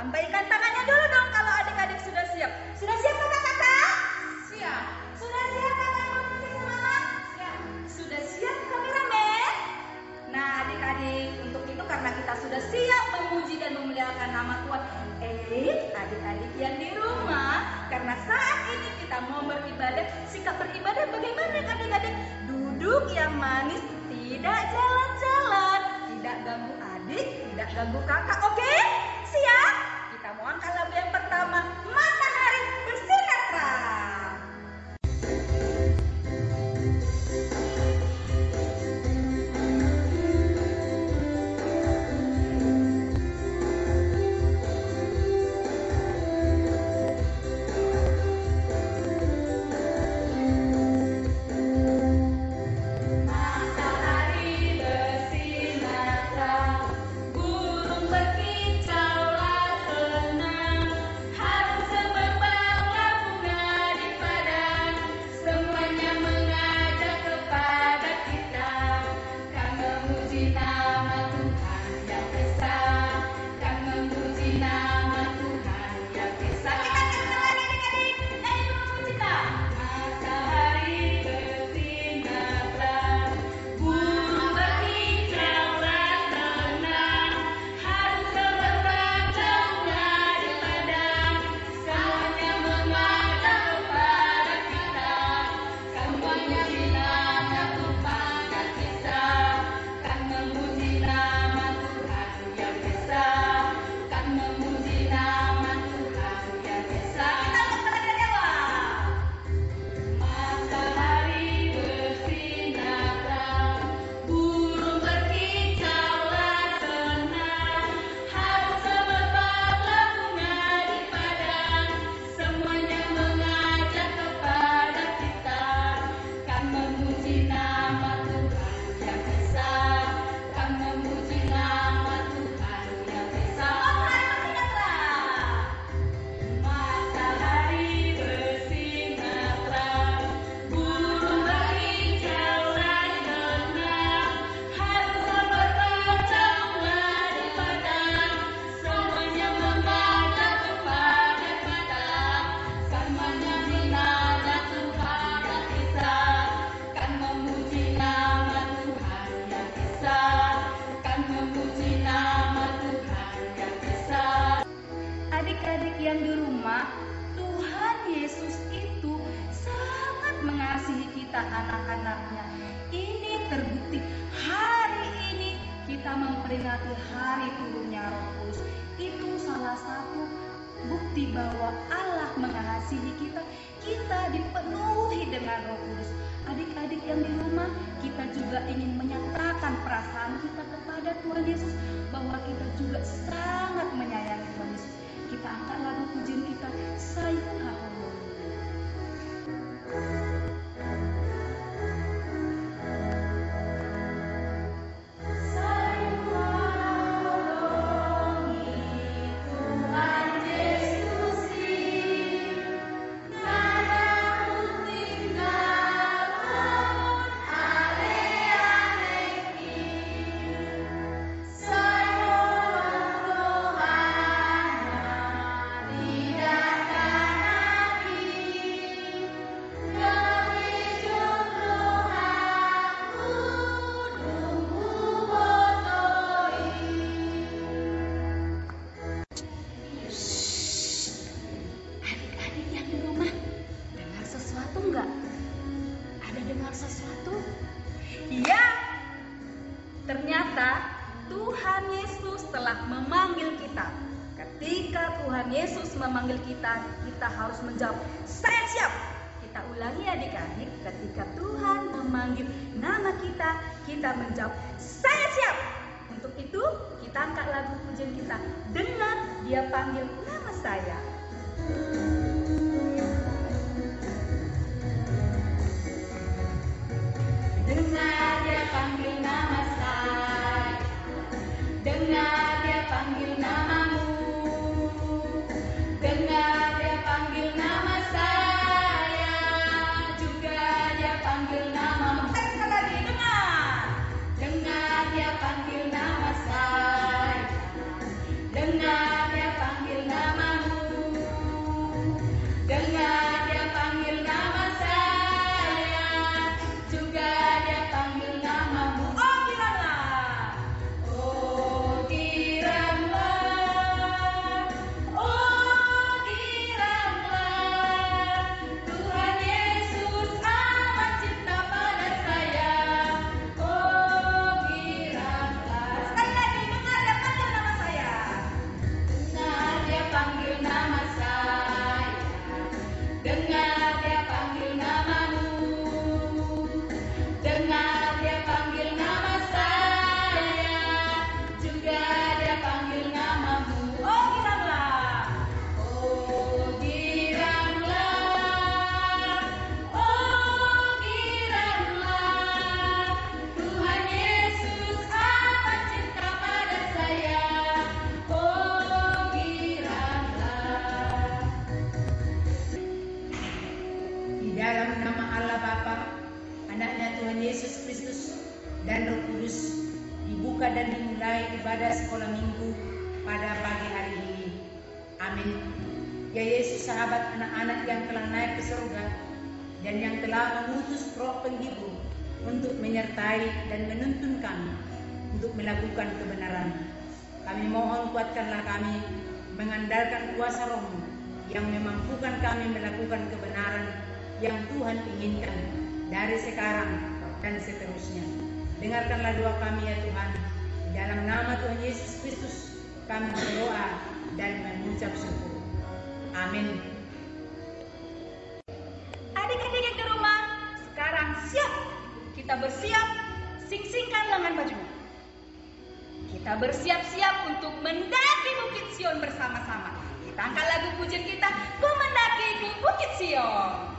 Lambaikan tangannya dulu dong kalau adik-adik sudah siap. Sudah siap kakak-kakak? Siap. Sudah siap kakak musik semangat? Siap. Sudah siap kameramen? Nah adik-adik, untuk itu karena kita sudah siap memuji dan memuliakan nama Tuhan, adik-adik yang di rumah, karena saat ini kita mau beribadah, sikap beribadah bagaimana adik-adik? Duduk yang manis, tidak jalan-jalan, tidak ganggu adik, tidak ganggu kakak, oke? Siap? Kita mau angkat lagu yang pertama, Matahari Bersinar Terang. Adik-adik yang di rumah, Tuhan Yesus itu sangat mengasihi kita anak-anaknya. Ini terbukti hari ini kita memperingati hari turunnya Roh Kudus. Itu salah satu bukti bahwa Allah mengasihi kita. Kita dipenuhi dengan Roh Kudus. Adik-adik yang di rumah, kita juga ingin menyatakan perasaan kita kepada Tuhan Yesus bahwa kita juga sangat menyayangi Tuhan Yesus. Kita angkat lagu pujian kita, Sayung Haleluya. Ya, ternyata Tuhan Yesus telah memanggil kita. Ketika Tuhan Yesus memanggil kita, kita harus menjawab, saya siap. Kita ulangi adik-adik, ketika Tuhan memanggil nama kita, kita menjawab, saya siap. Untuk itu, kita angkat lagu pujian kita. Dengar dia panggil nama saya. Dengar dia panggil nama saya, dengar dia panggil namamu, dengar dia panggil nama saya, juga dia panggil namamu. Sekali lagi dengar dia panggil nama saya, dengar dia panggil memulai ibadah sekolah minggu pada pagi hari ini. Amin. Ya Yesus, sahabat anak-anak yang telah naik ke surga dan yang telah mengutus Roh Penghibur untuk menyertai dan menuntun kami untuk melakukan kebenaran. Kami mohon kuatkanlah kami mengandalkan kuasa Roh-Mu yang memampukan kami melakukan kebenaran yang Tuhan inginkan dari sekarang dan seterusnya. Dengarkanlah doa kami ya Tuhan. Di dalam nama Tuhan Yesus Kristus kami berdoa dan mengucap syukur. Amin. Adik-adik yang di rumah, sekarang siap. Kita bersiap, sing-singkan lengan baju. Kita bersiap-siap untuk mendaki Bukit Sion bersama-sama. Kita angkat lagu pujian kita, Ku Mendaki ke Bukit Sion.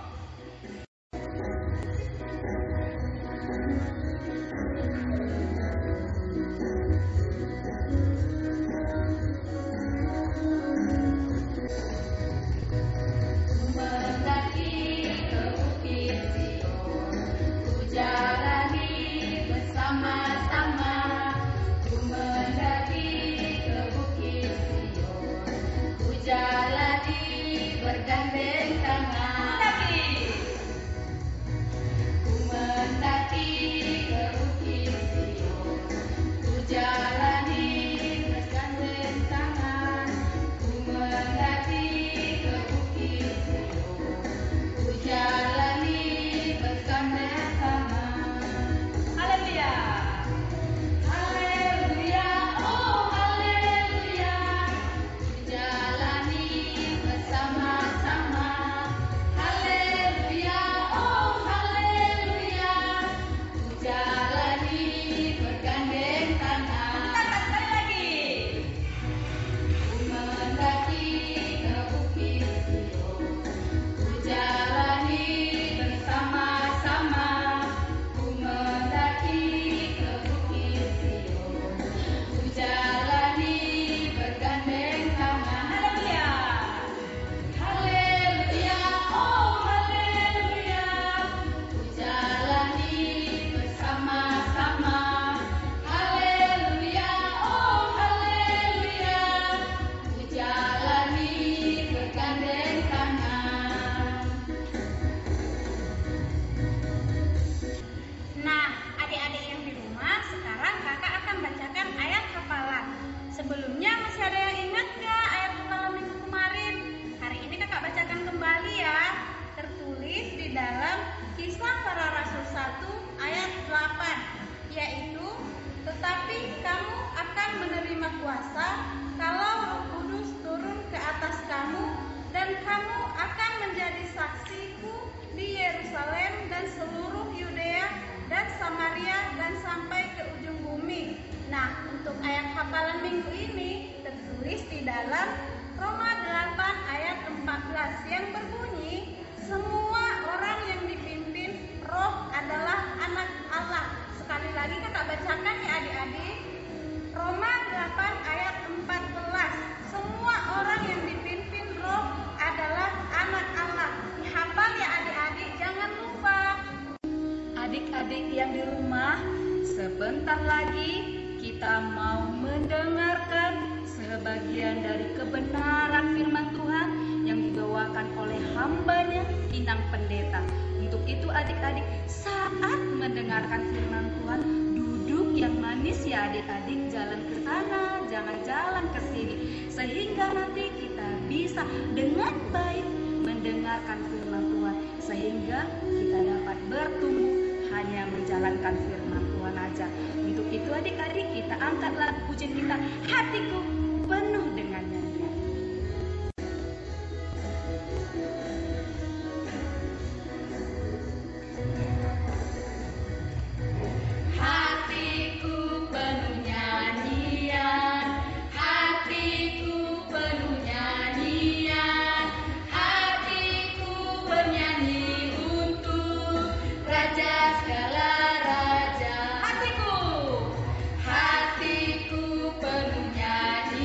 Dalam Roma 8 ayat 14 yang berbunyi, semua orang yang dipimpin Roh adalah anak Allah. Sekali lagi kakak bacakan ya adik-adik. Roma 8 ayat 14. Semua orang yang dipimpin Roh adalah anak Allah. Dihafal ya adik-adik, jangan lupa. Adik-adik yang di rumah, sebentar lagi kita mau mendengarkan sebagian dari kebenaran firman Tuhan yang dibawakan oleh hambanya Inang Pendeta. Untuk itu adik-adik, saat mendengarkan firman Tuhan, duduk yang manis ya adik-adik, jalan ke sana, jangan jalan ke sini, sehingga nanti kita bisa dengan baik mendengarkan firman Tuhan, sehingga kita dapat bertumbuh hanya menjalankan firman Tuhan aja. Untuk itu adik-adik, kita angkat lagu pujian kita, Hatiku Penuh dengan Nyanyian. Hatiku penuh nyanyian, hatiku penuh nyanyian, hatiku bernyanyi untuk Raja segala raja. Hatiku penuh nyanyian.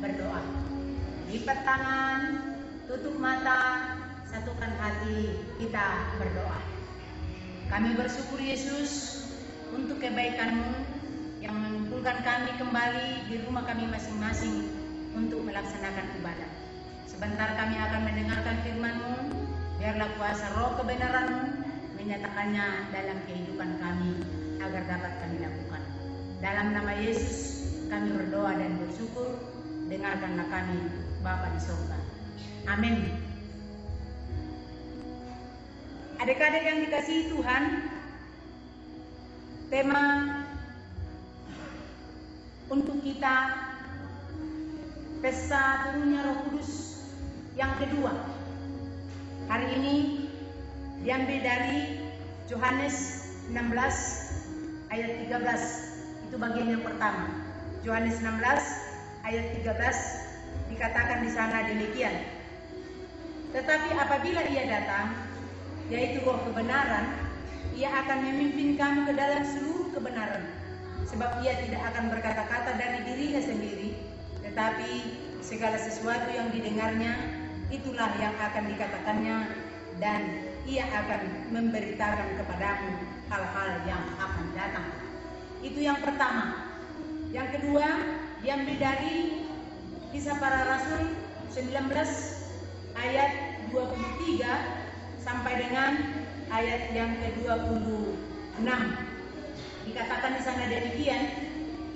berdoa. Lipat tangan, tutup mata, satukan hati, kita berdoa. Kami bersyukur Yesus untuk kebaikan-Mu yang mengumpulkan kami kembali di rumah kami masing-masing untuk melaksanakan ibadah. Sebentar kami akan mendengarkan firman-Mu, biarlah kuasa roh kebenaran-Mu menyatakannya dalam kehidupan kami agar dapat kami lakukan. Dalam nama Yesus kami berdoa dan bersyukur, dengarkanlah kami Bapa di surga. Amin. Adik-adik yang dikasihi Tuhan, tema untuk kita pesta turunnya Roh Kudus yang kedua. Hari ini diambil dari Yohanes 16 ayat 13. Itu bagian yang pertama. Yohanes 16 ayat 13 dikatakan di sana demikian. Tetapi apabila Ia datang, yaitu Roh kebenaran, Ia akan memimpin kamu ke dalam seluruh kebenaran. Sebab Ia tidak akan berkata-kata dari dirinya sendiri, tetapi segala sesuatu yang didengarnya, itulah yang akan dikatakannya, dan Ia akan memberitakan kepadamu hal-hal yang akan datang. Itu yang pertama. Yang kedua, diambil dari Kisah Para Rasul 19 ayat 23 sampai dengan ayat yang ke-26. Dikatakan di sana demikian,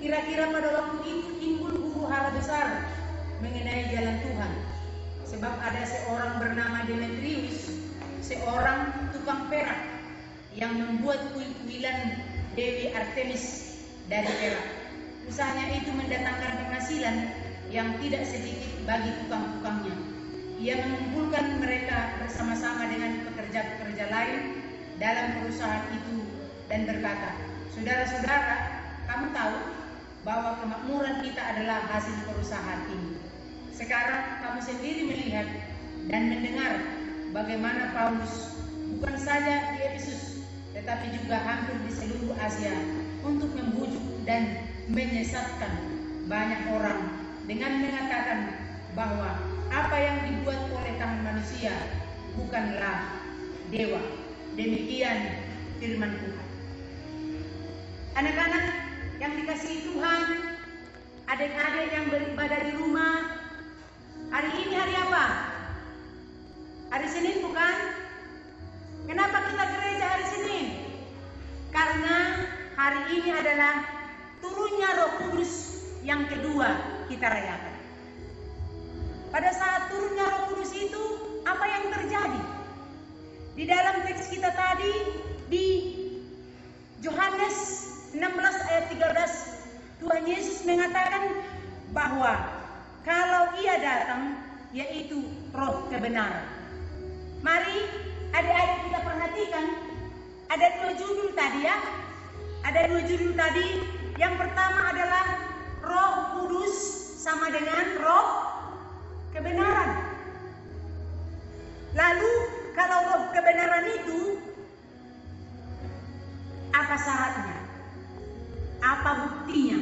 kira-kira pada waktu itu timbul huru-hara besar mengenai jalan Tuhan. Sebab ada seorang bernama Demetrius, seorang tukang perak, yang membuat kuil-kuilan Dewi Artemis dari perak. Usahanya itu mendatangkan penghasilan yang tidak sedikit bagi tukang-tukangnya. Ia mengumpulkan mereka bersama-sama dengan pekerja-pekerja lain dalam perusahaan itu dan berkata, "Saudara-saudara, kamu tahu bahwa kemakmuran kita adalah hasil perusahaan ini. Sekarang kamu sendiri melihat dan mendengar bagaimana Paulus bukan saja di Efesus, tetapi juga hampir di seluruh Asia untuk membujuk dan menyesatkan banyak orang dengan mengatakan bahwa apa yang dibuat oleh tangan manusia bukanlah dewa." Demikian firman Tuhan. Anak-anak yang dikasihi Tuhan, adik-adik yang beribadah di rumah, hari ini hari apa? Hari Senin bukan? Kenapa kita gereja hari Senin? Karena hari ini adalah turunnya Roh Kudus yang kedua kita rayakan. Pada saat turunnya Roh Kudus itu, apa yang terjadi? Di dalam teks kita tadi, di Yohanes 16 ayat 13, Tuhan Yesus mengatakan bahwa kalau Ia datang, yaitu Roh kebenaran. Mari adik-adik kita perhatikan, ada dua judul tadi ya. Ada dua judul tadi. Yang pertama adalah Roh Kudus sama dengan Roh kebenaran. Lalu kalau Roh kebenaran itu, apa syaratnya? Apa buktinya?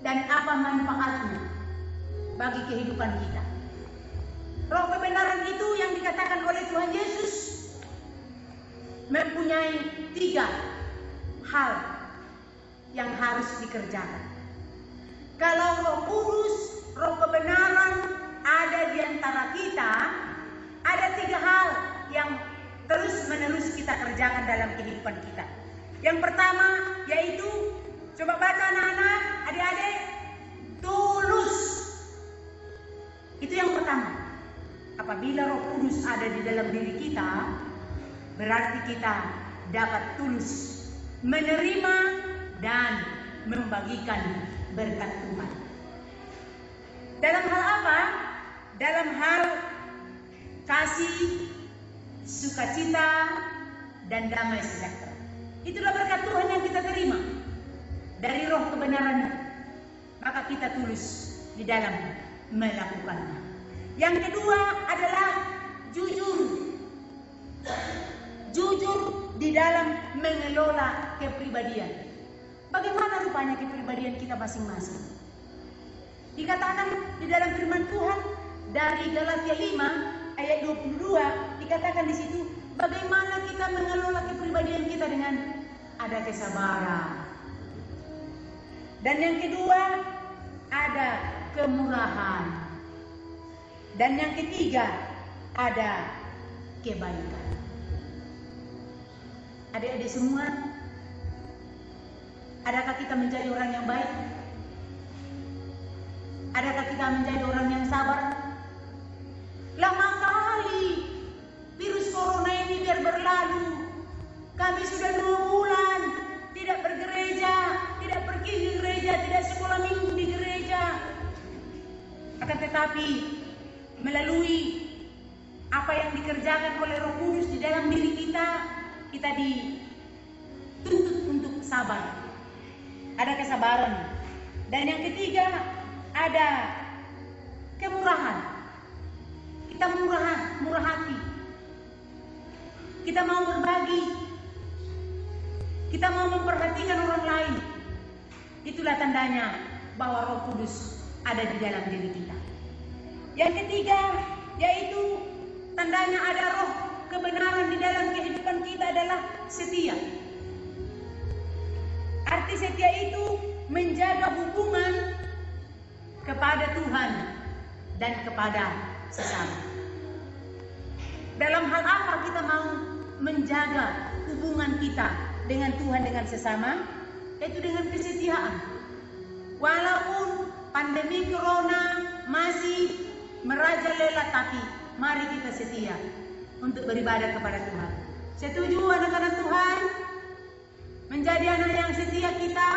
Dan apa manfaatnya bagi kehidupan kita? Roh kebenaran itu yang dikatakan oleh Tuhan Yesus mempunyai 3 hal yang harus dikerjakan. Kalau Roh Kudus, Roh kebenaran ada di antara kita, ada 3 hal yang terus-menerus kita kerjakan dalam kehidupan kita. Yang pertama yaitu, coba baca anak-anak, adik-adik, tulus. Itu yang pertama. Apabila Roh Kudus ada di dalam diri kita, berarti kita dapat tulus menerima dan membagikan berkat Tuhan. Dalam hal apa? Dalam hal kasih, sukacita, dan damai sejahtera. Itulah berkat Tuhan yang kita terima dari Roh kebenaran. Maka kita tulus di dalam melakukannya. Yang kedua adalah jujur. Jujur di dalam mengelola kepribadian. Bagaimana rupanya kepribadian kita masing-masing? Dikatakan di dalam firman Tuhan dari Galatia 5 ayat 22, dikatakan di situ bagaimana kita mengelola kepribadian kita dengan ada kesabaran. Dan yang kedua ada kemurahan. Dan yang ketiga ada kebaikan. Adik-adik semua, adakah kita menjadi orang yang baik? Adakah kita menjadi orang yang sabar? Lama kali virus corona ini biar berlalu. Kami sudah 2 bulan tidak bergereja, tidak pergi ke gereja, tidak sekolah minggu di gereja. Akan tetapi melalui apa yang dikerjakan oleh Roh Kudus di dalam diri kita, kita dituntut untuk sabar. Ada kesabaran. Dan yang ketiga ada kemurahan. Kita murah hati. Kita mau berbagi. Kita mau memperhatikan orang lain. Itulah tandanya bahwa Roh Kudus ada di dalam diri kita. Yang ketiga yaitu tandanya ada roh kebenaran di dalam kehidupan kita adalah setia. Arti setia itu menjaga hubungan kepada Tuhan dan kepada sesama. Dalam hal apa kita mau menjaga hubungan kita dengan Tuhan dengan sesama? Itu dengan kesetiaan. Walaupun pandemi corona masih merajalela, tapi mari kita setia untuk beribadah kepada Tuhan. Setuju anak-anak Tuhan? Menjadi anak yang setia kita.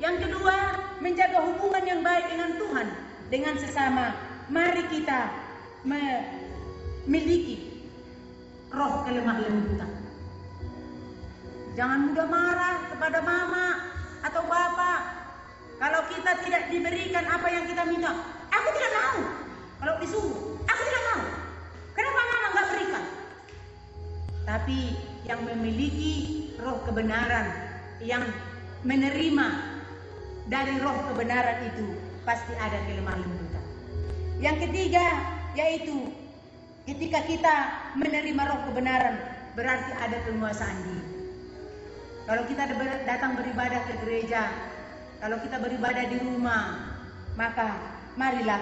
Yang kedua, menjaga hubungan yang baik dengan Tuhan, dengan sesama. Mari kita memiliki roh kelemah lembutan. Jangan mudah marah kepada mama atau bapak. Kalau kita tidak diberikan apa yang kita minta, aku tidak mau. Kalau disuruh, aku tidak mau. Kenapa mama nggak berikan? Tapi yang memiliki roh kebenaran, yang menerima dari roh kebenaran itu pasti ada kelemah lembutan. Yang ketiga yaitu ketika kita menerima roh kebenaran berarti ada penguasaan diri. Kalau kita datang beribadah ke gereja, kalau kita beribadah di rumah, maka marilah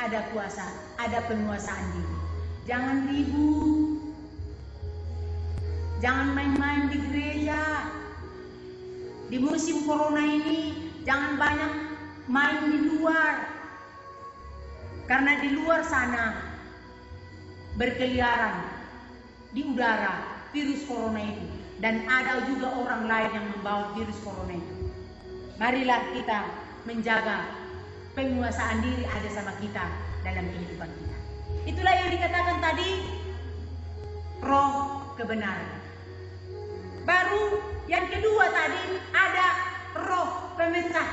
ada kuasa, ada penguasaan diri. Jangan ribut, jangan main-main di gereja. Di musim corona ini jangan banyak main di luar, karena di luar sana berkeliaran di udara virus corona itu, dan ada juga orang lain yang membawa virus corona itu. Marilah kita menjaga penguasaan diri ada sama kita dalam kehidupan kita. Itulah yang dikatakan tadi roh kebenaran. Baru yang kedua tadi ada roh pemecah.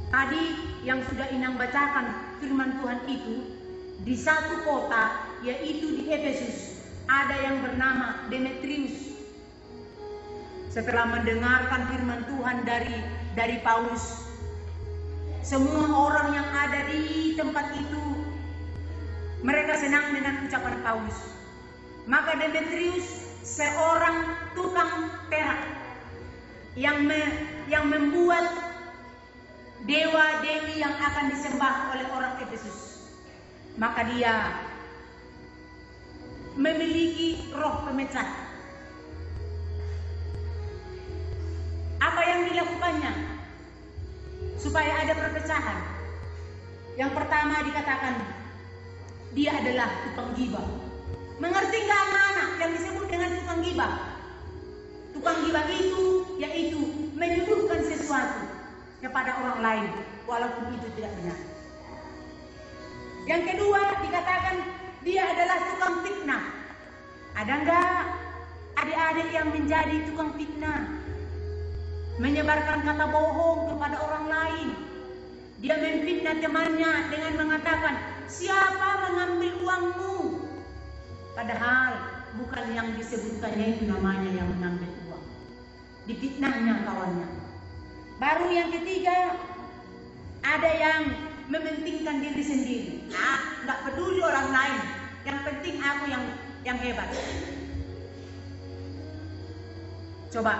Tadi yang sudah Inang bacakan firman Tuhan itu di satu kota, yaitu di Efesus, ada yang bernama Demetrius. Setelah mendengarkan firman Tuhan dari Paulus, semua orang yang ada di tempat itu mereka senang dengan ucapan Paulus. Maka Demetrius, seorang tukang perak yang membuat dewa-dewi yang akan disembah oleh orang Efesus, maka dia memiliki roh pemecah. Apa yang dilakukannya supaya ada perpecahan? Yang pertama dikatakan dia adalah tukang gibah. Mengerti nggak anak-anak yang disebut dengan tukang gibah? Tukang gibah itu yaitu menyuguhkan sesuatu kepada orang lain walaupun itu tidak benar. Yang kedua dikatakan dia adalah tukang fitnah. Ada nggak adik-adik yang menjadi tukang fitnah? Menyebarkan kata bohong kepada orang lain. Dia memfitnah temannya dengan mengatakan, siapa mengambil uangmu? Padahal bukan yang disebutkannya itu namanya yang mengambil uang. Difitnahnya kawannya. Baru yang ketiga, ada yang mementingkan diri sendiri. Nggak peduli orang lain. Yang penting aku yang hebat. Coba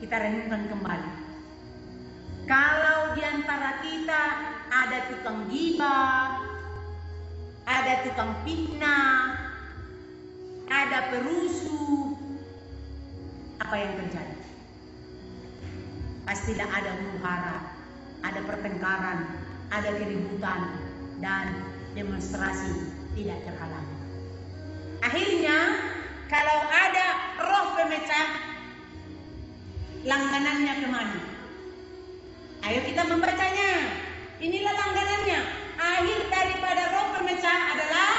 kita renungkan kembali. Kalau di antara kita ada tukang gibah, ada tukang fitnah, ada perusuh, apa yang terjadi? Pastilah ada huru-hara, ada pertengkaran, ada keributan, dan demonstrasi tidak terhalang. Akhirnya, kalau ada roh pemecah, langganannya kemana? Ayo kita membacanya. Inilah langganannya. Akhir daripada roh pemecah adalah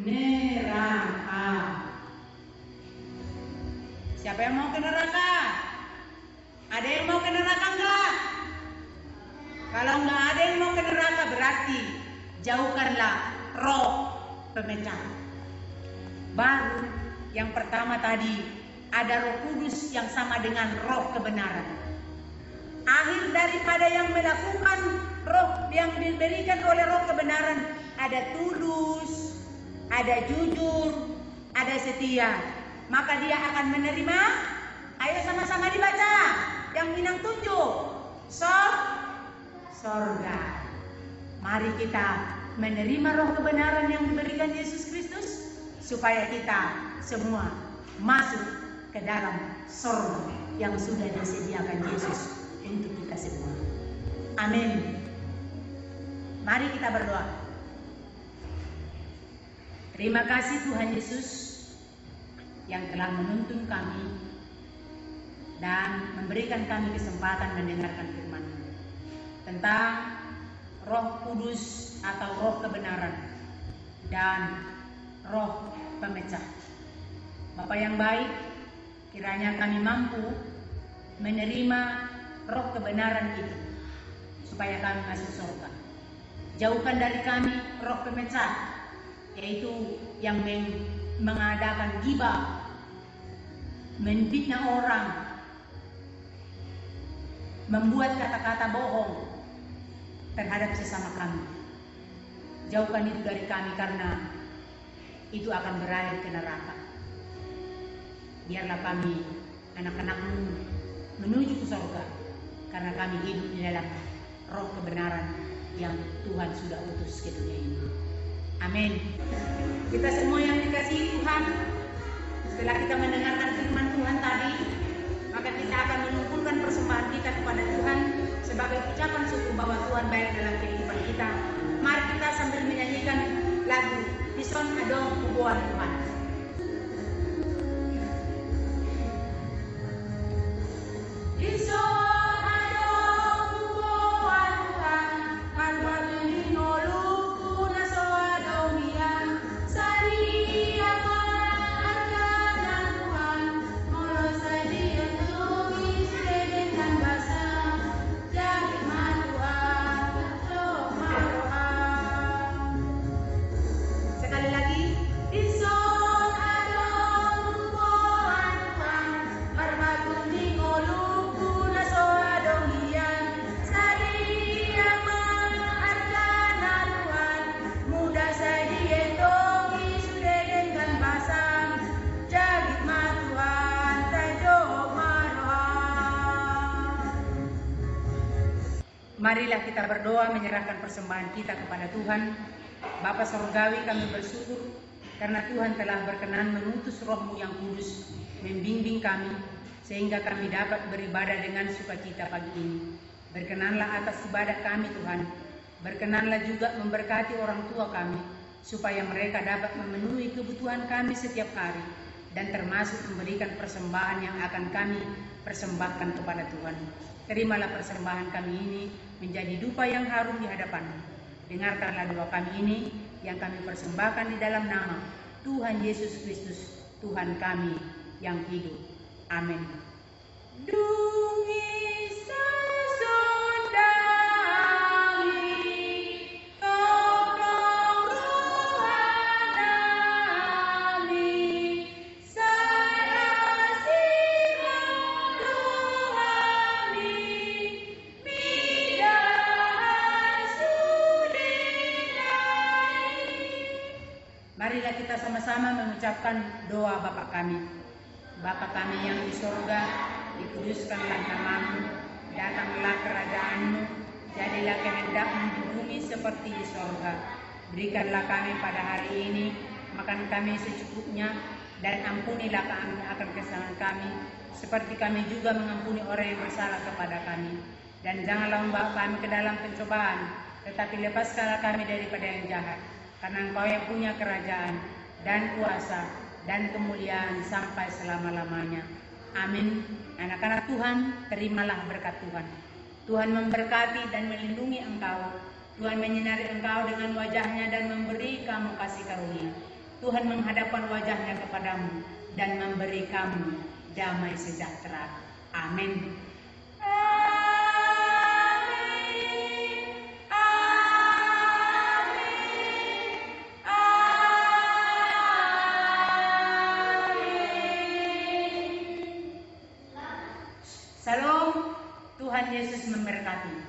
neraka. Siapa yang mau ke neraka? Ada yang mau ke neraka enggak? Kalau enggak ada yang mau ke neraka, berarti jauhkanlah roh pemecah. Baru yang pertama tadi, ada Roh Kudus yang sama dengan roh kebenaran. Akhir daripada yang melakukan roh yang diberikan oleh roh kebenaran, ada tulus, ada jujur, ada setia. Maka dia akan menerima. Ayo sama-sama dibaca. Yang Minang tunjuk. Sorga. Mari kita menerima roh kebenaran yang diberikan Yesus Kristus, supaya kita semua masuk ke dalam surga yang sudah disediakan Yesus untuk kita semua. Amin. Mari kita berdoa. Terima kasih Tuhan Yesus yang telah menuntun kami dan memberikan kami kesempatan mendengarkan firman-Mu tentang Roh Kudus atau roh kebenaran dan roh pemecah. Bapa yang baik, kiranya kami mampu menerima roh kebenaran itu supaya kami masuk surga. Jauhkan dari kami roh pemecah, yaitu yang mengadakan gibah, menfitnah orang, membuat kata-kata bohong terhadap sesama kami. Jauhkan itu dari kami, karena itu akan berakhir ke neraka. Biarlah kami, anak-anak-Mu, menuju ke surga, karena kami hidup di dalam roh kebenaran yang Tuhan sudah utus ke dunia ini. Amin. Kita semua yang dikasihi Tuhan, setelah kita mendengarkan firman Tuhan tadi, maka kita akan mengumpulkan persembahan kita kepada Tuhan sebagai ucapan syukur bahwa Tuhan baik dalam kehidupan kita. Mari kita sambil menyanyikan lagu Ison Adong Kubuan Tuhan. Marilah kita berdoa menyerahkan persembahan kita kepada Tuhan. Bapa Surgawi, kami bersyukur karena Tuhan telah berkenan mengutus Roh-Mu yang kudus membimbing kami sehingga kami dapat beribadah dengan sukacita pagi ini. Berkenanlah atas ibadah kami Tuhan. Berkenanlah juga memberkati orang tua kami supaya mereka dapat memenuhi kebutuhan kami setiap hari dan termasuk memberikan persembahan yang akan kami persembahkan kepada Tuhan. Terimalah persembahan kami ini menjadi dupa yang harum di hadapan-Mu. Dengarkanlah doa kami ini yang kami persembahkan di dalam nama Tuhan Yesus Kristus, Tuhan kami yang hidup. Amin. bersama-sama mengucapkan doa Bapa kami. Bapa kami yang di sorga, dikuduskanlah namamu, datanglah kerajaanmu, jadilah kehendakmu di bumi seperti di sorga. Berikanlah kami pada hari ini makan kami secukupnya, dan ampunilah kami akan kesalahan kami, seperti kami juga mengampuni orang yang bersalah kepada kami. Dan janganlah membawa kami ke dalam pencobaan, tetapi lepaskanlah kami daripada yang jahat. Karena Engkau yang punya kerajaan, dan kuasa, dan kemuliaan sampai selama-lamanya. Amin. Anak-anak Tuhan, terimalah berkat Tuhan. Tuhan memberkati dan melindungi engkau. Tuhan menyinari engkau dengan wajahnya dan memberi kamu kasih karunia. Tuhan menghadapkan wajahnya kepadamu dan memberi kamu damai sejahtera. Amin. Salam, Tuhan Yesus memberkati.